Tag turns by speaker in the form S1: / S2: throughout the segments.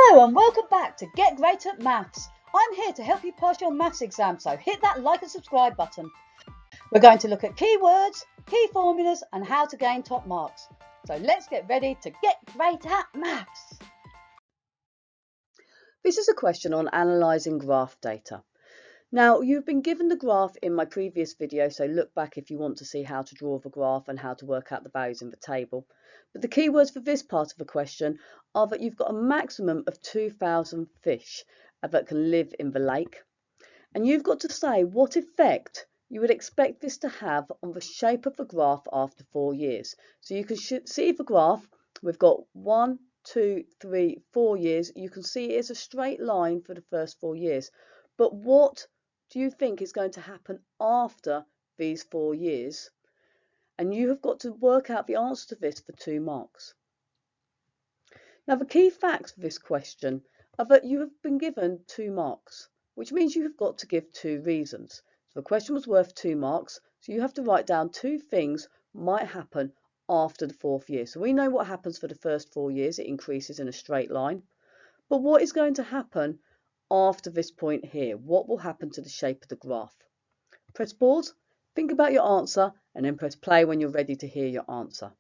S1: Hello and welcome back to Get Great at Maths. I'm here to help you pass your maths exam, so hit that like and subscribe button. We're going to look at keywords, key formulas and how to gain top marks. So let's get ready to get great at maths. This is a question on analysing graph data. Now, you've been given the graph in my previous video, so look back if you want to see how to draw the graph and how to work out the values in the table. But the keywords for this part of the question are that you've got a maximum of 2,000 fish that can live in the lake. And you've got to say what effect you would expect this to have on the shape of the graph after 4 years. So you can see the graph, we've got 1, 2, 3, 4 years. You can see it is a straight line for the first 4 years. But what do you think is going to happen after these 4 years? And you have got to work out the answer to this for 2 marks. Now, the key facts for this question are that you have been given 2 marks, which means you have got to give 2 reasons. So the question was worth 2 marks, so you have to write down 2 things might happen after the 4th year. So we know what happens for the first 4 years, it increases in a straight line. But what is going to happen after this point here? What will happen to the shape of the graph? Press pause, think about your answer, and then press play when you're ready to hear your answer.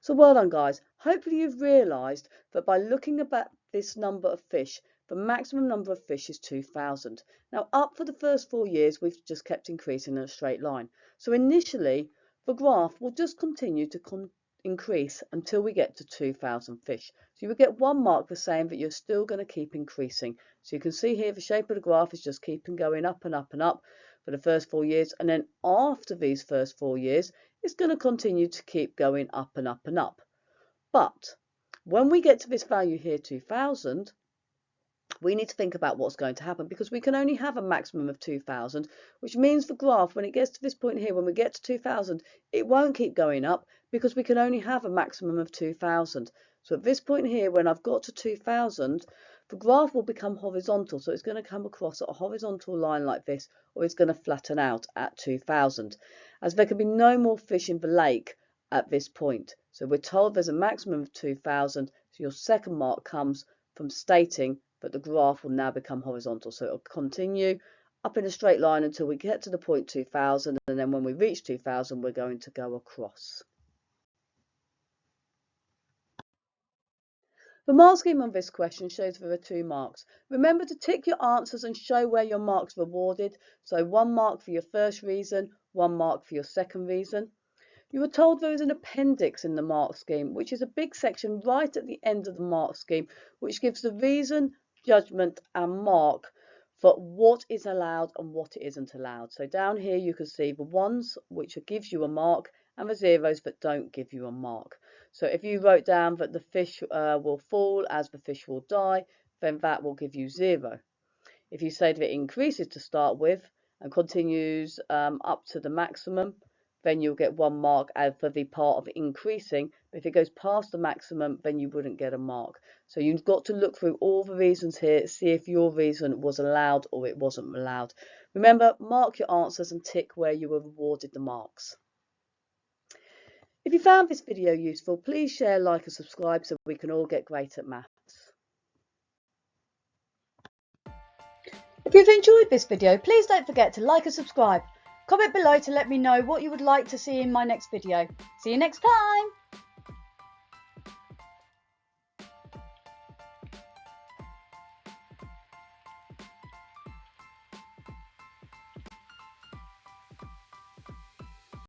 S1: So well done, guys. Hopefully you've realised that by looking at this number of fish, the maximum number of fish is 2,000. Now, up for the first 4 years, we've just kept increasing in a straight line. So initially, the graph will just continue to increase until we get to 2,000 fish. So you will get 1 mark for saying that you're still going to keep increasing. So you can see here the shape of the graph is just keeping going up and up and up for the first 4 years, and then after these first 4 years it's going to continue to keep going up and up and up. But when we get to this value here, 2,000, we need to think about what's going to happen, because we can only have a maximum of 2,000, which means the graph, when it gets to this point here, when we get to 2,000, it won't keep going up because we can only have a maximum of 2,000. So at this point here, when I've got to 2,000, the graph will become horizontal. So it's going to come across a horizontal line like this, or it's going to flatten out at 2,000, as there can be no more fish in the lake at this point. So we're told there's a maximum of 2,000. So your second mark comes from stating that the graph will now become horizontal. So it'll continue up in a straight line until we get to the point 2,000, and then when we reach 2,000, we're going to go across. The mark scheme on this question shows there are 2 marks. Remember to tick your answers and show where your marks were awarded. So 1 mark for your first reason, 1 mark for your second reason. You were told there is an appendix in the mark scheme, which is a big section right at the end of the mark scheme, which gives the reason, judgment and mark for what is allowed and what isn't allowed. So down here you can see the ones which gives you a mark and the zeros that don't give you a mark. So if you wrote down that the fish will fall as the fish will die, then that will give you 0. If you say that it increases to start with and continues up to the maximum, then you'll get 1 mark for the part of increasing. But if it goes past the maximum, then you wouldn't get a mark. So you've got to look through all the reasons here, see if your reason was allowed or it wasn't allowed. Remember, mark your answers and tick where you were awarded the marks. If you found this video useful, please share, like and subscribe so we can all get great at maths. If you've enjoyed this video, please don't forget to like and subscribe. Comment below to let me know what you would like to see in my next video. See you next time!